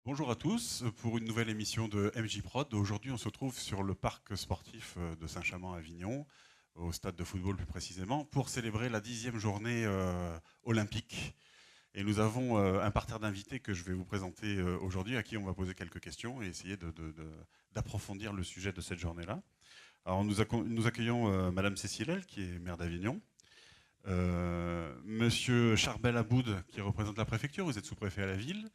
Bonjour à tous pour une nouvelle émission de MJ Prod. Aujourd'hui, on se trouve sur le parc sportif de Saint-Chamond-Avignon, au stade de football plus précisément, pour célébrer la 10e journée olympique. Et nous avons un parterre d'invités que je vais vous présenter aujourd'hui, à qui on va poser quelques questions et essayer d'approfondir le sujet de cette journée-là. Alors, nous accueillons Madame Cécile L, qui est maire d'Avignon, Monsieur Charbel Aboud, qui représente la préfecture, vous êtes sous-préfet à la ville,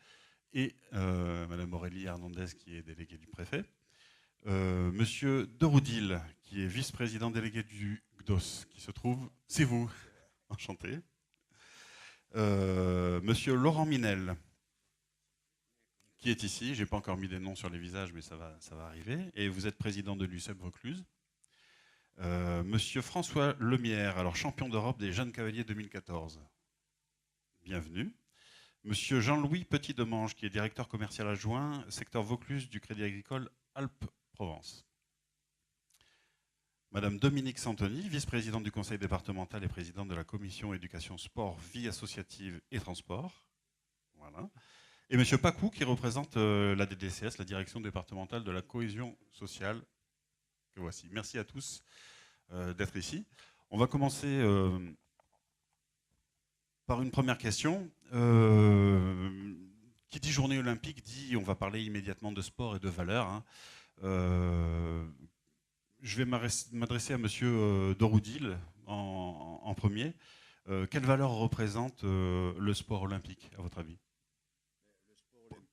et Madame Aurélie Hernandez, qui est déléguée du préfet, Monsieur Deroudil, qui est vice-président délégué du GDOS, qui se trouve, c'est vous, enchanté, Monsieur Laurent Minel, qui est ici, j'ai pas encore mis des noms sur les visages, mais ça va arriver, et vous êtes président de l'UCEP Vaucluse, Monsieur François Lemierre, alors champion d'Europe des jeunes cavaliers 2014, bienvenue. Monsieur Jean-Louis Petit-Demange, qui est directeur commercial adjoint, secteur Vaucluse du Crédit Agricole Alpes-Provence. Madame Dominique Santoni, vice-présidente du conseil départemental et présidente de la commission éducation, sport, vie associative et transport. Voilà. Et monsieur Pacou, qui représente la DDCS, la direction départementale de la cohésion sociale, que voici. Merci à tous d'être ici. On va commencer par une première question. Qui dit journée olympique dit, on va parler immédiatement de sport et de valeurs. Hein. Je vais m'adresser à Monsieur Deroudil en premier. Quelle valeur représente le sport olympique, à votre avis?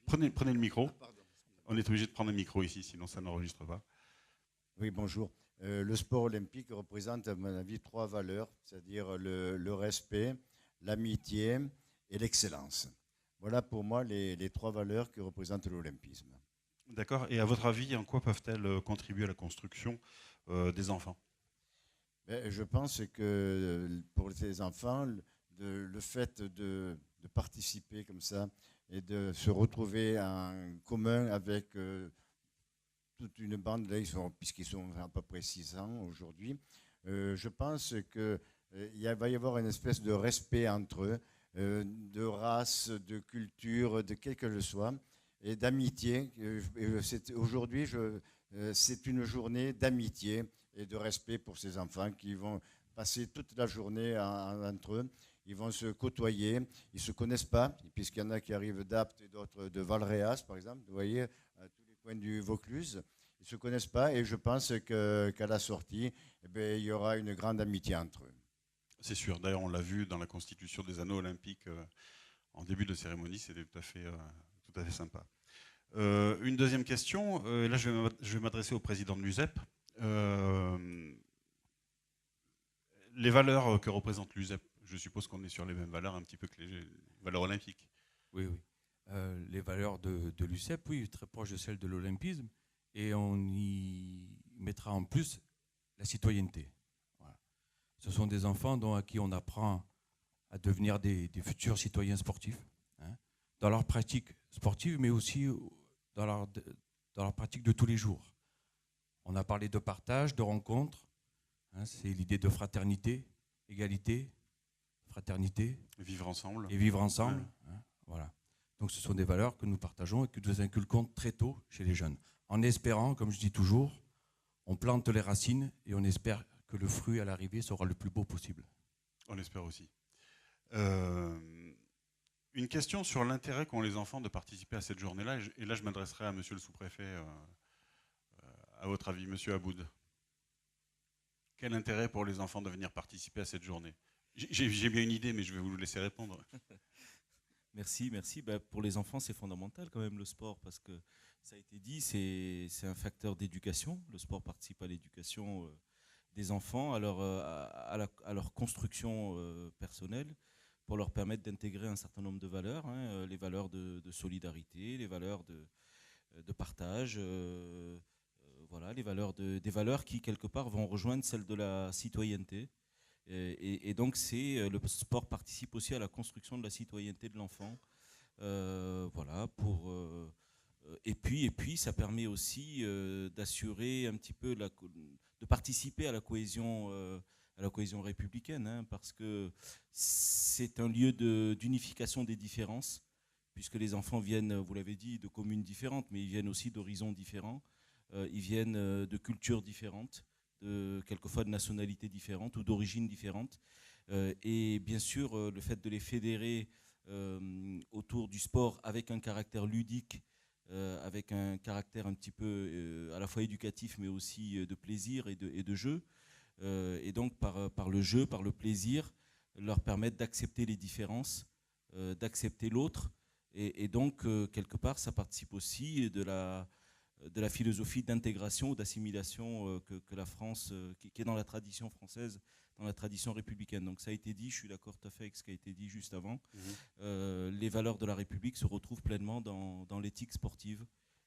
Prenez le micro. On est obligé de prendre le micro ici, sinon ça n'enregistre pas. Oui, bonjour. Le sport olympique représente, à mon avis, 3 valeurs, c'est-à-dire le respect, l'amitié et l'excellence. Voilà pour moi les 3 valeurs que représente l'olympisme. D'accord. Et à votre avis, en quoi peuvent-elles contribuer à la construction des enfants? Je pense que pour les enfants, le fait de participer comme ça et de se retrouver en commun avec toute une bande, là, puisqu'ils sont à peu près 6 ans aujourd'hui, je pense qu'il va y avoir une espèce de respect entre eux, de race, de culture, de quel que ce soit, et d'amitié. Aujourd'hui, c'est une journée d'amitié et de respect pour ces enfants qui vont passer toute la journée entre eux. Ils vont se côtoyer, ils ne se connaissent pas, puisqu'il y en a qui arrivent d'Apt et d'autres de Valréas, par exemple, vous voyez, à tous les coins du Vaucluse. Ils ne se connaissent pas et je pense qu'à la sortie, il y aura une grande amitié entre eux. C'est sûr. D'ailleurs, on l'a vu dans la constitution des anneaux olympiques en début de cérémonie, c'était tout à fait sympa. Une deuxième question, là je vais m'adresser au président de l'USEP. Les valeurs que représente l'USEP, je suppose qu'on est sur les mêmes valeurs un petit peu que les valeurs olympiques. Oui, oui. Les valeurs de l'UCEP, oui, très proches de celles de l'olympisme, et on y mettra en plus la citoyenneté. Voilà. Ce sont des enfants à qui on apprend à devenir des futurs citoyens sportifs, hein, dans leur pratique sportive, mais aussi dans leur pratique de tous les jours. On a parlé de partage, de rencontre, hein, c'est l'idée de fraternité, égalité, fraternité. Vivre ensemble. Et vivre ensemble. Ouais. Hein, voilà. Donc ce sont des valeurs que nous partageons et que nous inculquons très tôt chez les jeunes. En espérant, comme je dis toujours, on plante les racines et on espère que le fruit à l'arrivée sera le plus beau possible. On l'espère aussi. Une question sur l'intérêt qu'ont les enfants de participer à cette journée-là, et là je m'adresserai à monsieur le sous-préfet, à votre avis, monsieur Aboud. Quel intérêt pour les enfants de venir participer à cette journée? J'ai bien une idée, mais je vais vous laisser répondre. Merci, merci. Pour les enfants, c'est fondamental quand même le sport, parce que ça a été dit, c'est un facteur d'éducation. Le sport participe à l'éducation des enfants, à leur construction personnelle, pour leur permettre d'intégrer un certain nombre de valeurs, hein, les valeurs de solidarité, les valeurs de partage, voilà, des valeurs qui, quelque part, vont rejoindre celles de la citoyenneté. Et donc, le sport participe aussi à la construction de la citoyenneté de l'enfant. Voilà, et puis, ça permet aussi d'assurer un petit peu, de participer à la cohésion républicaine, hein, parce que c'est un lieu d'unification des différences, puisque les enfants viennent, vous l'avez dit, de communes différentes, mais ils viennent aussi d'horizons différents, ils viennent de cultures différentes, quelquefois de nationalités différentes ou d'origines différentes. Et bien sûr, le fait de les fédérer autour du sport avec un caractère ludique, avec un caractère un petit peu à la fois éducatif, mais aussi de plaisir et de jeu. Et donc, par le jeu, par le plaisir, leur permettre d'accepter les différences, d'accepter l'autre. Et donc, quelque part, ça participe aussi de la philosophie d'intégration ou d'assimilation que la France, qui est dans la tradition française, dans la tradition républicaine. Donc ça a été dit, je suis d'accord tout à fait avec ce qui a été dit juste avant. Les valeurs de la République se retrouvent pleinement dans l'éthique sportive.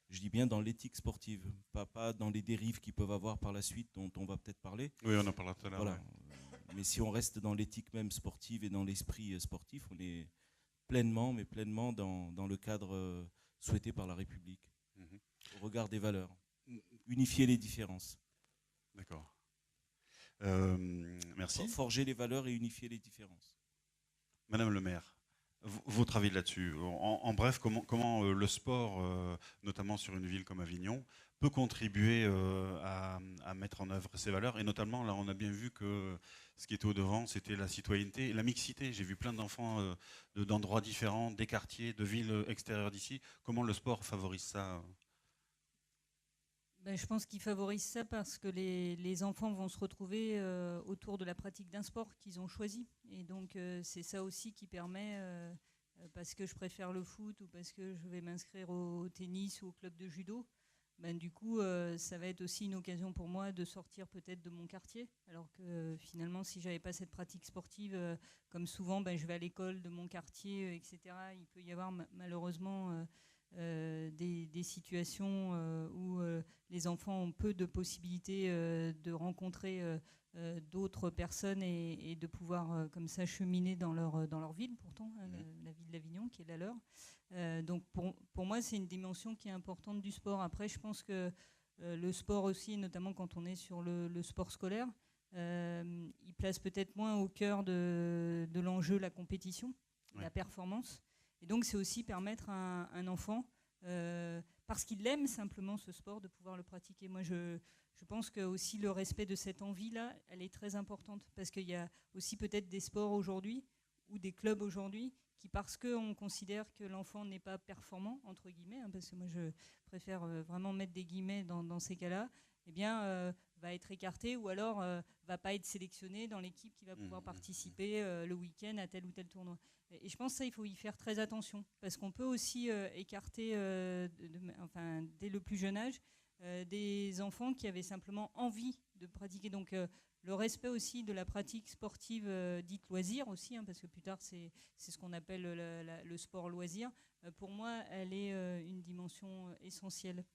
Je dis bien dans l'éthique sportive, pas dans les dérives qu'ils peuvent avoir par la suite, dont on va peut-être parler. Oui, on en parlera tout à l'heure. Voilà. Ouais. Mais si on reste dans l'éthique même sportive et dans l'esprit sportif, on est pleinement, mais pleinement dans le cadre souhaité par la République, au regard des valeurs. Unifier les différences. D'accord. Merci. Forger les valeurs et unifier les différences. Madame le maire, votre avis là-dessus. En bref, comment le sport, notamment sur une ville comme Avignon, peut contribuer à mettre en œuvre ces valeurs. Et notamment, là, on a bien vu que ce qui était au devant, c'était la citoyenneté et la mixité. J'ai vu plein d'enfants d'endroits différents, des quartiers, de villes extérieures d'ici. Comment le sport favorise ça? Je pense qu'il favorise ça parce que les enfants vont se retrouver autour de la pratique d'un sport qu'ils ont choisi. Et donc, c'est ça aussi qui permet, parce que je préfère le foot ou parce que je vais m'inscrire au tennis ou au club de judo, du coup, ça va être aussi une occasion pour moi de sortir peut-être de mon quartier. Alors que finalement, si je n'avais pas cette pratique sportive, comme souvent, je vais à l'école de mon quartier, etc. Il peut y avoir malheureusement des situations où les enfants ont peu de possibilités de rencontrer d'autres personnes et de pouvoir comme ça cheminer dans leur ville, pourtant, la ville d'Avignon qui est la leur. Donc pour moi, c'est une dimension qui est importante du sport. Après, je pense que le sport aussi, notamment quand on est sur le sport scolaire, il place peut-être moins au cœur de l'enjeu la compétition, la performance. Et donc, c'est aussi permettre à un enfant, parce qu'il aime simplement ce sport, de pouvoir le pratiquer. Moi, je pense que aussi le respect de cette envie-là, elle est très importante. Parce qu'il y a aussi peut-être des sports aujourd'hui, ou des clubs aujourd'hui, qui, parce qu'on considère que l'enfant n'est pas performant, entre guillemets, parce que moi, je préfère vraiment mettre des guillemets dans ces cas-là, eh bien, va être écarté ou alors va pas être sélectionné dans l'équipe qui va pouvoir participer le week-end à tel ou tel tournoi. Et je pense que ça, il faut y faire très attention, parce qu'on peut aussi écarter, dès le plus jeune âge, des enfants qui avaient simplement envie de pratiquer. Donc le respect aussi de la pratique sportive dite loisir aussi, parce que plus tard c'est ce qu'on appelle le sport loisir. Pour moi, elle est une dimension essentielle.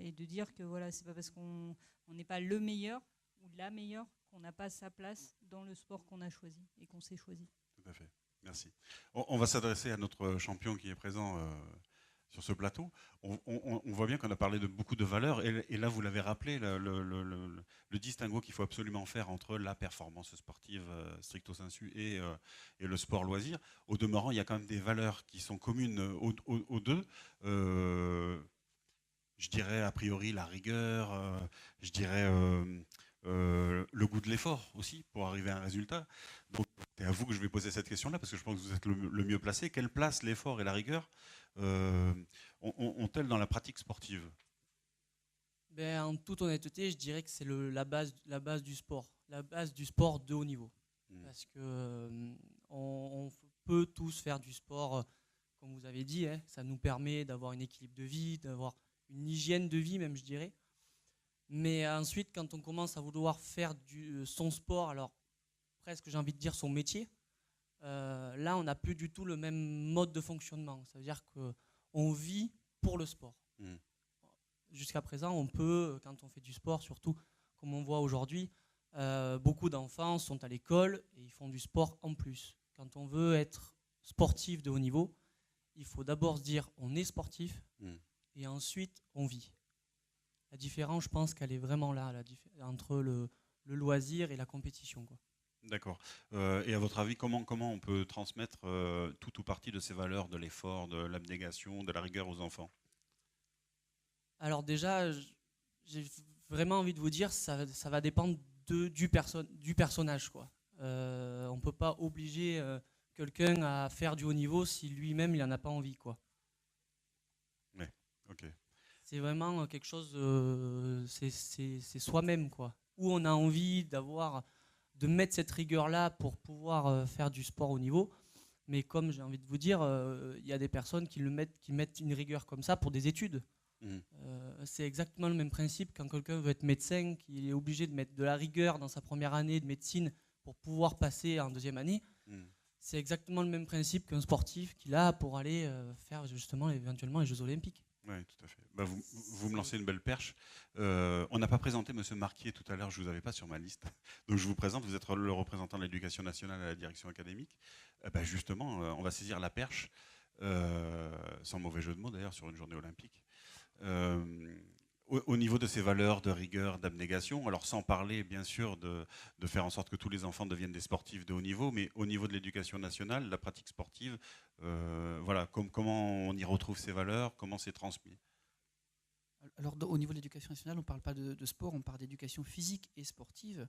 Et de dire que voilà, c'est pas parce qu'on n'est pas le meilleur ou la meilleure qu'on n'a pas sa place dans le sport qu'on a choisi et qu'on s'est choisi. Tout à fait. Merci. On va s'adresser à notre champion qui est présent sur ce plateau. On voit bien qu'on a parlé de beaucoup de valeurs et là, vous l'avez rappelé, le distinguo qu'il faut absolument faire entre la performance sportive stricto sensu et le sport loisir. Au demeurant, il y a quand même des valeurs qui sont communes aux deux. Je dirais a priori la rigueur, je dirais le goût de l'effort aussi pour arriver à un résultat. Donc c'est à vous que je vais poser cette question-là parce que je pense que vous êtes le mieux placé. Quelle place l'effort et la rigueur ont-elles dans la pratique sportive? En toute honnêteté, je dirais que c'est la base du sport, de haut niveau. Parce que on peut tous faire du sport, comme vous avez dit, ça nous permet d'avoir une équilibre de vie, d'avoir une hygiène de vie même, je dirais. Mais ensuite, quand on commence à vouloir faire son sport, alors presque j'ai envie de dire son métier, là on n'a plus du tout le même mode de fonctionnement. Ça veut dire qu'on vit pour le sport. Jusqu'à présent, on peut, quand on fait du sport, surtout comme on voit aujourd'hui, beaucoup d'enfants sont à l'école et ils font du sport en plus. Quand on veut être sportif de haut niveau, il faut d'abord se dire on est sportif et ensuite on vit. La différence, je pense qu'elle est vraiment là, entre le loisir et la compétition, quoi. D'accord. Et à votre avis, comment on peut transmettre tout ou partie de ces valeurs, de l'effort, de l'abnégation, de la rigueur aux enfants? Alors déjà, j'ai vraiment envie de vous dire, ça va dépendre du personnage, quoi. On ne peut pas obliger quelqu'un à faire du haut niveau si lui-même il n'en a pas envie, quoi. Oui, ok. C'est vraiment quelque chose, c'est soi-même, quoi. Où on a envie de mettre cette rigueur-là pour pouvoir faire du sport haut niveau. Mais comme j'ai envie de vous dire, il y a des personnes qui mettent une rigueur comme ça pour des études. Mhm. C'est exactement le même principe quand quelqu'un veut être médecin, qu'il est obligé de mettre de la rigueur dans sa première année de médecine pour pouvoir passer en deuxième année. Mhm. C'est exactement le même principe qu'un sportif qu'il a pour aller faire justement éventuellement les Jeux Olympiques. Oui, tout à fait. Bah, vous me lancez une belle perche. On n'a pas présenté M. Marquier tout à l'heure, je ne vous avais pas sur ma liste. Donc je vous présente, vous êtes le représentant de l'éducation nationale à la direction académique. Bah, justement, on va saisir la perche, sans mauvais jeu de mots d'ailleurs, sur une journée olympique. Au niveau de ces valeurs de rigueur, d'abnégation, alors sans parler bien sûr de faire en sorte que tous les enfants deviennent des sportifs de haut niveau, mais au niveau de l'éducation nationale, la pratique sportive, voilà, comment on y retrouve ces valeurs, comment c'est transmis? Alors, au niveau de l'éducation nationale, on ne parle pas de sport, on parle d'éducation physique et sportive,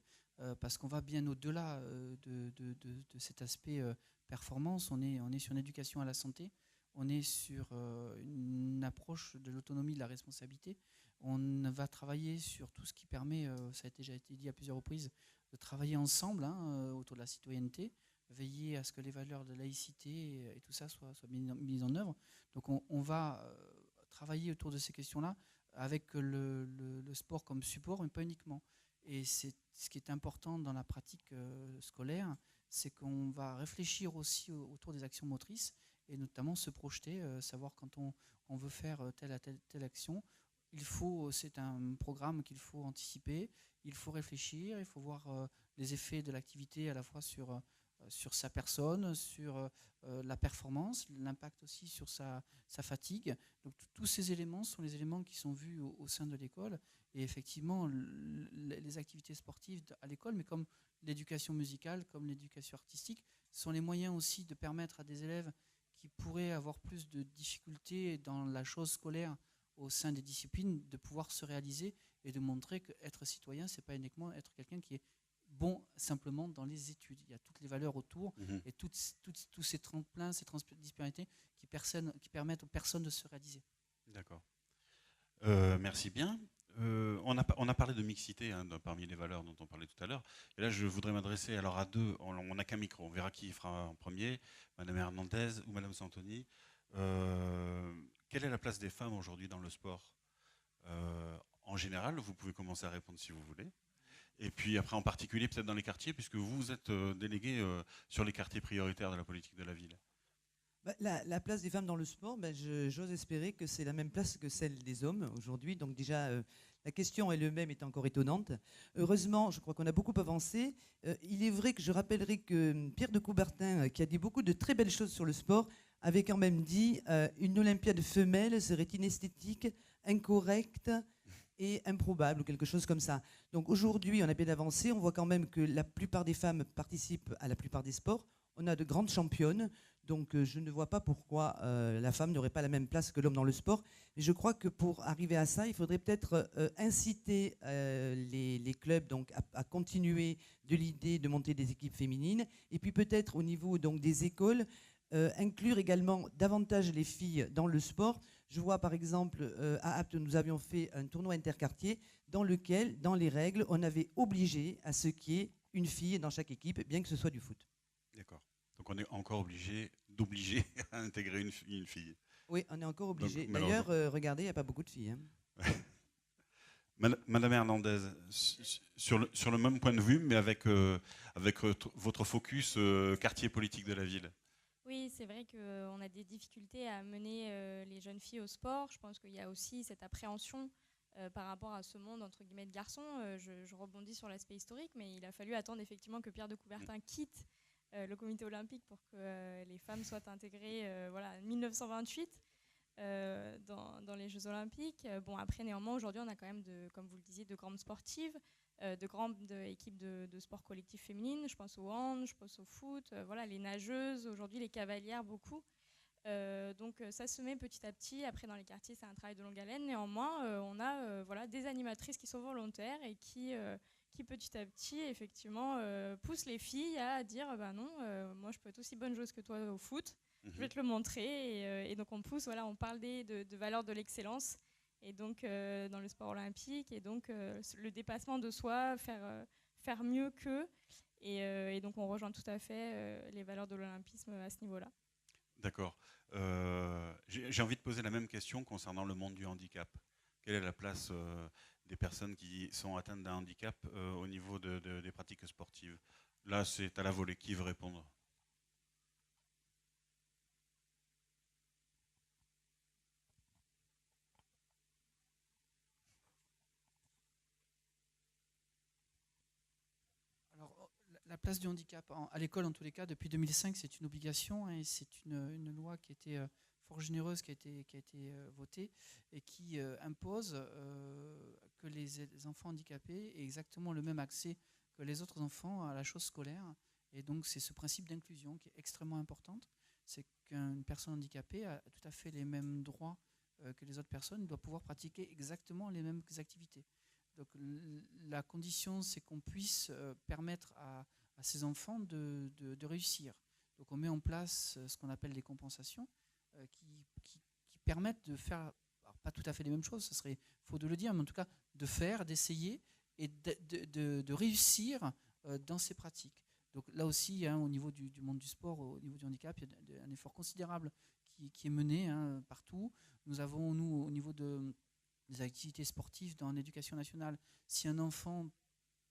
parce qu'on va bien au-delà de cet aspect performance. On est sur une éducation à la santé, on est sur une approche de l'autonomie, de la responsabilité. On va travailler sur tout ce qui permet, ça a déjà été dit à plusieurs reprises, de travailler ensemble autour de la citoyenneté, veiller à ce que les valeurs de laïcité et tout ça soient mises en œuvre. Donc on va travailler autour de ces questions-là avec le sport comme support, mais pas uniquement. Et c'est ce qui est important dans la pratique scolaire, c'est qu'on va réfléchir aussi autour des actions motrices et notamment se projeter, savoir quand on veut faire telle action. C'est un programme qu'il faut anticiper, il faut réfléchir, il faut voir les effets de l'activité à la fois sur sa personne, sur la performance, l'impact aussi sur sa fatigue. Donc tous ces éléments sont les éléments qui sont vus au sein de l'école. Et effectivement, les activités sportives à l'école, mais comme l'éducation musicale, comme l'éducation artistique, sont les moyens aussi de permettre à des élèves qui pourraient avoir plus de difficultés dans la chose scolaire au sein des disciplines, de pouvoir se réaliser et de montrer qu'être citoyen, c'est pas uniquement être quelqu'un qui est bon simplement dans les études. Il y a toutes les valeurs autour et tous ces tremplins, ces transdisciplinarités qui permettent aux personnes de se réaliser. D'accord. Merci bien. On a parlé de mixité parmi les valeurs dont on parlait tout à l'heure. Et là, je voudrais m'adresser alors à deux. On n'a qu'un micro. On verra qui fera en premier, Madame Hernandez ou Madame Santoni. Quelle est la place des femmes aujourd'hui dans le sport? En général, vous pouvez commencer à répondre si vous voulez. Et puis après, en particulier, peut-être dans les quartiers, puisque vous êtes délégué sur les quartiers prioritaires de la politique de la ville. La place des femmes dans le sport, j'ose espérer que c'est la même place que celle des hommes aujourd'hui. Donc déjà, la question elle-même est encore étonnante. Heureusement, je crois qu'on a beaucoup avancé. Il est vrai que je rappellerai que Pierre de Coubertin, qui a dit beaucoup de très belles choses sur le sport, avait quand même dit une Olympiade femelle serait inesthétique, incorrecte et improbable, ou quelque chose comme ça. Donc aujourd'hui, on a bien avancé. On voit quand même que la plupart des femmes participent à la plupart des sports. On a de grandes championnes. Donc je ne vois pas pourquoi la femme n'aurait pas la même place que l'homme dans le sport. Mais je crois que pour arriver à ça, il faudrait peut-être inciter les clubs donc, à continuer de l'idée de monter des équipes féminines. Et puis peut-être au niveau donc, des écoles, inclure également davantage les filles dans le sport. Je vois par exemple à Apt, nous avions fait un tournoi interquartier dans lequel, dans les règles, on avait obligé à ce qu'il y ait une fille dans chaque équipe, bien que ce soit du foot. D'accord. Donc on est encore d'obliger à intégrer une fille. Oui, on est encore obligé. Donc, d'ailleurs, regardez, il n'y a pas beaucoup de filles. Hein. Madame Hernandez, sur le même point de vue, mais avec votre focus quartier politique de la ville. Oui, c'est vrai qu'on a des difficultés à mener les jeunes filles au sport. Je pense qu'il y a aussi cette appréhension par rapport à ce monde entre guillemets de garçons. Je rebondis sur l'aspect historique, mais il a fallu attendre effectivement que Pierre de Coubertin quitte le comité olympique pour que les femmes soient intégrées en 1928 dans les Jeux olympiques. Bon, après, néanmoins, aujourd'hui, on a quand même, comme vous le disiez, de grandes sportives. de grandes équipes de sport collectif féminine. Je pense au hand, je pense au foot, voilà, les nageuses, aujourd'hui les cavalières, beaucoup. Donc ça se met petit à petit. Après, dans les quartiers, c'est un travail de longue haleine. Néanmoins, on a voilà, des animatrices qui sont volontaires et qui petit à petit, effectivement, poussent les filles à dire bah non, moi je peux être aussi bonne joueuse que toi au foot. Je vais te le montrer. Et donc on pousse, voilà, on parle de valeurs de l'excellence. Et donc dans le sport olympique, et donc le dépassement de soi, faire mieux qu'eux. Et donc on rejoint tout à fait les valeurs de l'olympisme à ce niveau-là. D'accord. J'ai envie de poser la même question concernant le monde du handicap. Quelle est la place des personnes qui sont atteintes d'un handicap au niveau des pratiques sportives? Là, c'est à la volée. Qui veut répondre? Alors, la place du handicap à l'école, en tous les cas, depuis 2005, c'est une obligation, et c'est une loi qui était fort généreuse, qui a été votée et qui impose que les enfants handicapés aient exactement le même accès que les autres enfants à la chose scolaire. Et donc, c'est ce principe d'inclusion qui est extrêmement importante. C'est qu'une personne handicapée a tout à fait les mêmes droits que les autres personnes, doit pouvoir pratiquer exactement les mêmes activités. Donc la condition, c'est qu'on puisse permettre à ces enfants de réussir. Donc on met en place ce qu'on appelle des compensations qui permettent de faire, alors pas tout à fait les mêmes choses, ce serait faux de le dire, mais en tout cas de faire, d'essayer et de réussir dans ces pratiques. Donc là aussi, au niveau du monde du sport, au niveau du handicap, il y a un effort considérable qui est mené partout. Nous avons, nous, au niveau des activités sportives dans l'éducation nationale, si un enfant,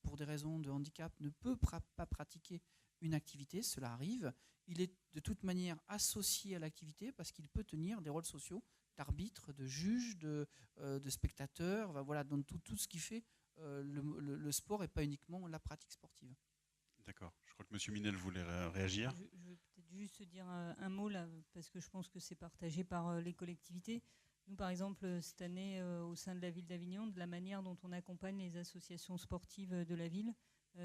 pour des raisons de handicap, ne peut pas pratiquer une activité, cela arrive, il est de toute manière associé à l'activité parce qu'il peut tenir des rôles sociaux d'arbitre, de juge, de spectateur, voilà, dans tout ce qui fait le sport et pas uniquement la pratique sportive. D'accord. Je crois que M. Minel voulait réagir. Je veux peut-être juste dire un mot là, parce que je pense que c'est partagé par les collectivités. Nous, par exemple, cette année, au sein de la ville d'Avignon, de la manière dont on accompagne les associations sportives de la ville,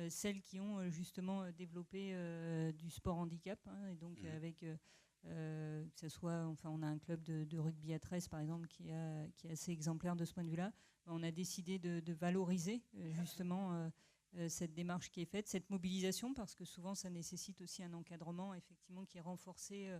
celles qui ont justement développé du sport handicap, et donc avec que ce soit, enfin, on a un club de rugby à 13 par exemple qui est assez exemplaire de ce point de vue-là. On a décidé de valoriser justement cette démarche qui est faite, cette mobilisation, parce que souvent ça nécessite aussi un encadrement effectivement qui est renforcé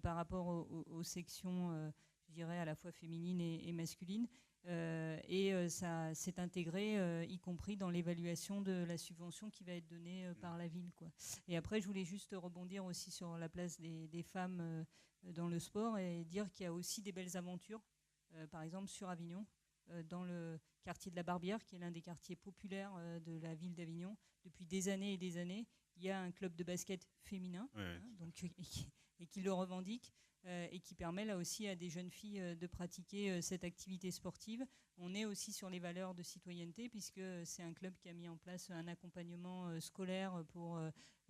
par rapport aux sections, je dirais à la fois féminines et masculines. Ça s'est intégré, y compris dans l'évaluation de la subvention qui va être donnée par la ville, quoi. Et après, je voulais juste rebondir aussi sur la place des femmes dans le sport et dire qu'il y a aussi des belles aventures, par exemple sur Avignon, dans le quartier de la Barbière, qui est l'un des quartiers populaires de la ville d'Avignon. Depuis des années et des années, il y a un club de basket féminin, et qui le revendique. Et qui permet là aussi à des jeunes filles de pratiquer cette activité sportive. On est aussi sur les valeurs de citoyenneté, puisque c'est un club qui a mis en place un accompagnement scolaire pour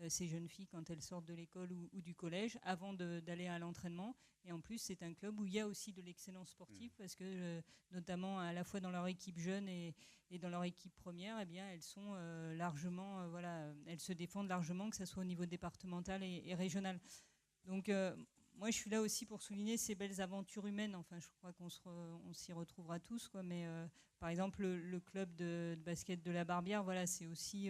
ces jeunes filles quand elles sortent de l'école ou du collège, avant d'aller à l'entraînement. Et en plus, c'est un club où il y a aussi de l'excellence sportive, parce que notamment à la fois dans leur équipe jeune et dans leur équipe première, eh bien, elles sont largement, elles se défendent largement, que ce soit au niveau départemental et régional. Donc, moi, je suis là aussi pour souligner ces belles aventures humaines. Enfin, je crois qu'on s'y retrouvera tous, quoi. Mais par exemple, le club de basket de la Barbière, voilà, c'est aussi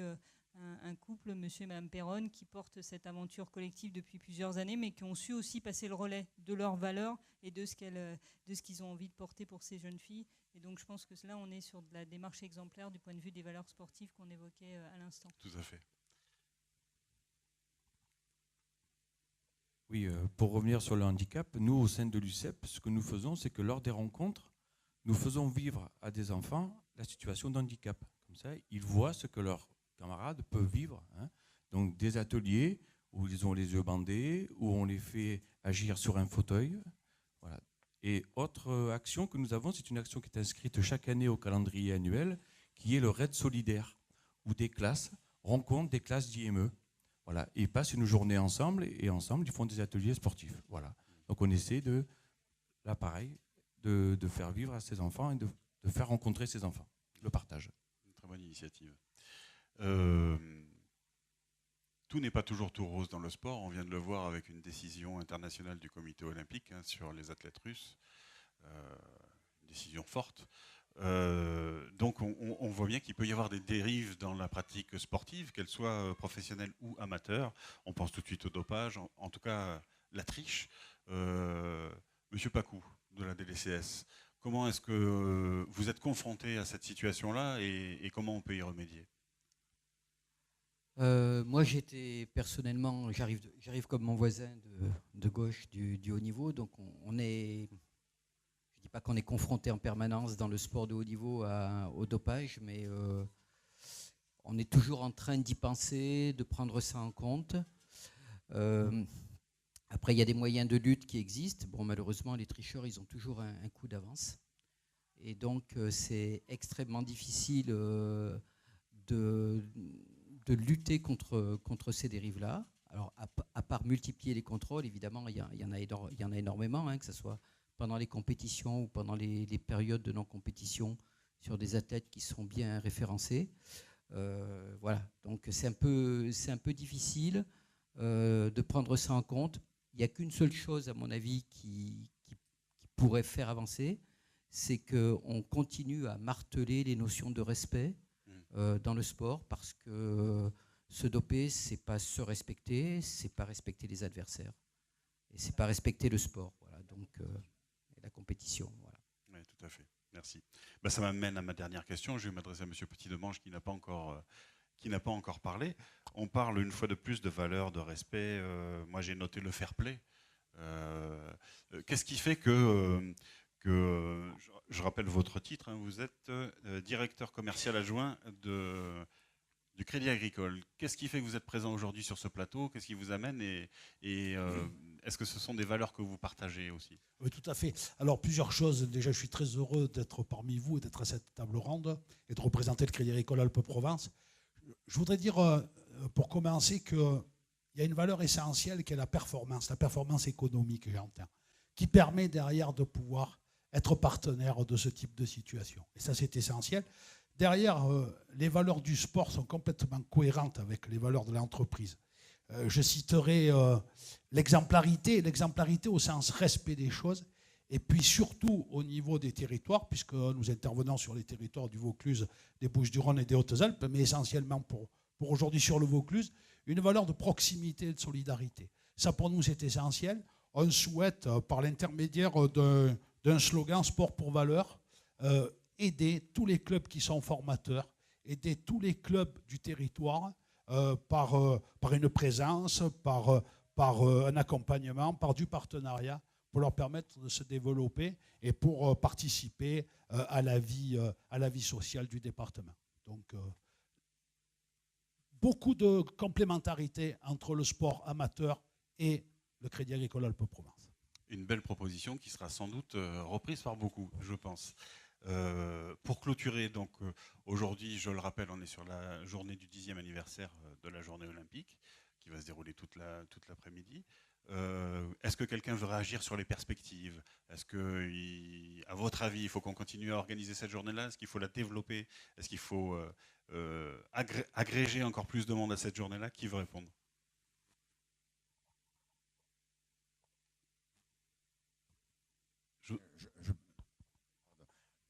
un couple, monsieur et madame Perron, qui portent cette aventure collective depuis plusieurs années, mais qui ont su aussi passer le relais de leurs valeurs et de ce qu'ils ont envie de porter pour ces jeunes filles. Et donc, je pense que là, on est sur de la démarche exemplaire du point de vue des valeurs sportives qu'on évoquait à l'instant. Tout à fait. Oui, pour revenir sur le handicap, nous, au sein de l'UCEP, ce que nous faisons, c'est que lors des rencontres, nous faisons vivre à des enfants la situation de handicap. Comme ça, ils voient ce que leurs camarades peuvent vivre. Donc, des ateliers où ils ont les yeux bandés, où on les fait agir sur un fauteuil. Voilà. Et autre action que nous avons, c'est une action qui est inscrite chaque année au calendrier annuel, qui est le RAID solidaire, où des classes rencontrent des classes d'IME. Voilà, ils passent une journée ensemble et ensemble, ils font des ateliers sportifs. Voilà. Donc on essaie de faire vivre à ces enfants et de faire rencontrer ces enfants. Le partage. Une très bonne initiative. Euh, Tout n'est pas toujours tout rose dans le sport. On vient de le voir avec une décision internationale du comité olympique sur les athlètes russes. Une décision forte. Donc on voit bien qu'il peut y avoir des dérives dans la pratique sportive, qu'elle soit professionnelle ou amateur. On pense tout de suite au dopage, en tout cas la triche. Monsieur Pacou de la DDCS, comment est-ce que vous êtes confronté à cette situation-là et comment on peut y remédier? Moi, j'étais personnellement, j'arrive comme mon voisin de gauche du haut niveau, donc on est, je ne dis pas qu'on est confronté en permanence dans le sport de haut niveau au dopage, mais on est toujours en train d'y penser, de prendre ça en compte. Après, il y a des moyens de lutte qui existent. Bon, malheureusement, les tricheurs, ils ont toujours un coup d'avance. Et donc, c'est extrêmement difficile de lutter contre ces dérives-là. Alors, à part multiplier les contrôles, évidemment, il y en a énormément, hein, que ce soit pendant les compétitions ou pendant les périodes de non-compétition sur des athlètes qui sont bien référencés. Voilà, donc c'est un peu difficile de prendre ça en compte. Il n'y a qu'une seule chose, à mon avis, qui pourrait faire avancer, c'est qu'on continue à marteler les notions de respect dans le sport, parce que se doper, c'est pas se respecter, c'est pas respecter les adversaires, et c'est pas respecter le sport. Voilà, donc et la compétition. Voilà. Oui, tout à fait. Merci. Ben, ça m'amène à ma dernière question. Je vais m'adresser à Monsieur Petit-Demange qui n'a pas encore parlé. On parle une fois de plus de valeur, de respect. Moi, j'ai noté le fair play. Qu'est-ce qui fait que je rappelle votre titre, hein, vous êtes directeur commercial adjoint du Crédit Agricole. Qu'est-ce qui fait que vous êtes présent aujourd'hui sur ce plateau? Qu'est-ce qui vous amène et est-ce que ce sont des valeurs que vous partagez aussi? Oui, tout à fait. Alors, plusieurs choses. Déjà, je suis très heureux d'être parmi vous et d'être à cette table ronde et de représenter le Crédit Agricole Alpes-Provence. Je voudrais dire, pour commencer, qu'il y a une valeur essentielle qui est la performance économique, j'entends, qui permet derrière de pouvoir être partenaire de ce type de situation. Et ça, c'est essentiel. Derrière, les valeurs du sport sont complètement cohérentes avec les valeurs de l'entreprise. Je citerai l'exemplarité au sens respect des choses, et puis surtout au niveau des territoires, puisque nous intervenons sur les territoires du Vaucluse, des Bouches-du-Rhône et des Hautes-Alpes, mais essentiellement pour aujourd'hui sur le Vaucluse, une valeur de proximité et de solidarité. Ça, pour nous, c'est essentiel. On souhaite, par l'intermédiaire d'un slogan « Sport pour valeur », aider tous les clubs qui sont formateurs, aider tous les clubs du territoire par une présence, par un accompagnement, par du partenariat, pour leur permettre de se développer et pour participer à la vie sociale du département. Donc, beaucoup de complémentarité entre le sport amateur et le Crédit Agricole Alpes-Provence. Une belle proposition qui sera sans doute reprise par beaucoup, je pense. Pour clôturer, donc aujourd'hui, je le rappelle, on est sur la journée du 10e anniversaire de la journée olympique qui va se dérouler toute l'après-midi. Est-ce que quelqu'un veut réagir sur les perspectives? Est-ce que, à votre avis, il faut qu'on continue à organiser cette journée-là? Est-ce qu'il faut la développer? Est-ce qu'il faut agréger encore plus de monde à cette journée-là? Qui veut répondre?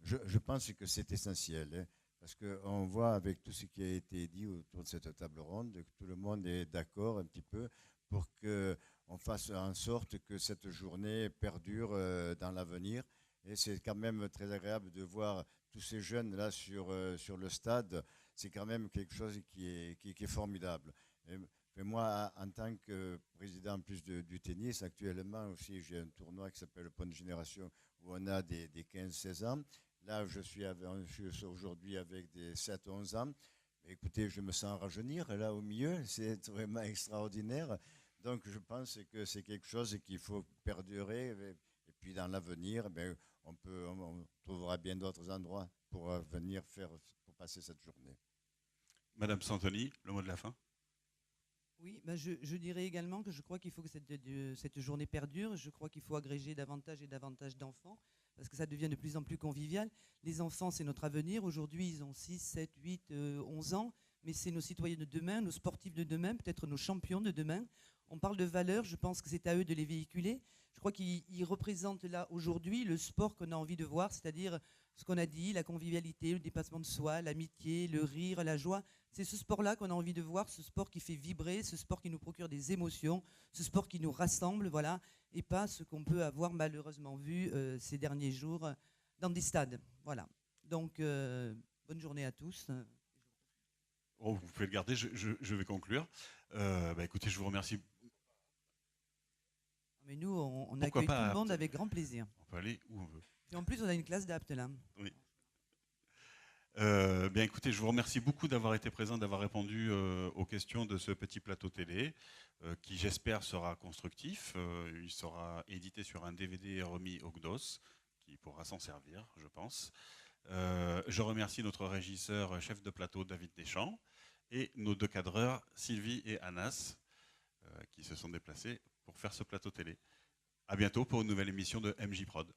Je pense que c'est essentiel, hein, parce qu'on voit avec tout ce qui a été dit autour de cette table ronde, que tout le monde est d'accord un petit peu pour qu'on fasse en sorte que cette journée perdure dans l'avenir. Et c'est quand même très agréable de voir tous ces jeunes-là sur le stade. C'est quand même quelque chose qui est formidable. Et moi, en tant que président en plus du tennis, actuellement aussi, j'ai un tournoi qui s'appelle le Point de Génération où on a des 15-16 ans. Là, je suis aujourd'hui avec des 7-11 ans. Écoutez, je me sens rajeunir là au milieu. C'est vraiment extraordinaire. Donc, je pense que c'est quelque chose qu'il faut perdurer. Et puis, dans l'avenir, on trouvera bien d'autres endroits pour venir pour passer cette journée. Madame Santoni, le mot de la fin. Oui, je dirais également que je crois qu'il faut que cette journée perdure. Je crois qu'il faut agréger davantage et davantage d'enfants, parce que ça devient de plus en plus convivial. Les enfants, c'est notre avenir. Aujourd'hui, ils ont 6, 7, 8, 11 ans. mais c'est nos citoyens de demain, nos sportifs de demain, peut-être nos champions de demain. On parle de valeurs, je pense que c'est à eux de les véhiculer. Je crois qu'ils représentent là aujourd'hui le sport qu'on a envie de voir, c'est-à-dire ce qu'on a dit, la convivialité, le dépassement de soi, l'amitié, le rire, la joie. C'est ce sport-là qu'on a envie de voir, ce sport qui fait vibrer, ce sport qui nous procure des émotions, ce sport qui nous rassemble, voilà, et pas ce qu'on peut avoir malheureusement vu ces derniers jours dans des stades. Voilà. Donc, bonne journée à tous. Oh, vous pouvez le garder, je vais conclure. Écoutez, je vous remercie. Mais nous, on accueille tout le monde avec grand plaisir. On peut aller où on veut. Et en plus, on a une classe d'aptes là. Oui. Écoutez, je vous remercie beaucoup d'avoir été présent, d'avoir répondu aux questions de ce petit plateau télé, qui j'espère sera constructif. Il sera édité sur un DVD remis au GDOS, qui pourra s'en servir, je pense. Je remercie notre régisseur chef de plateau David Deschamps et nos 2 cadreurs Sylvie et Anas qui se sont déplacés pour faire ce plateau télé. À bientôt pour une nouvelle émission de MJ Prod.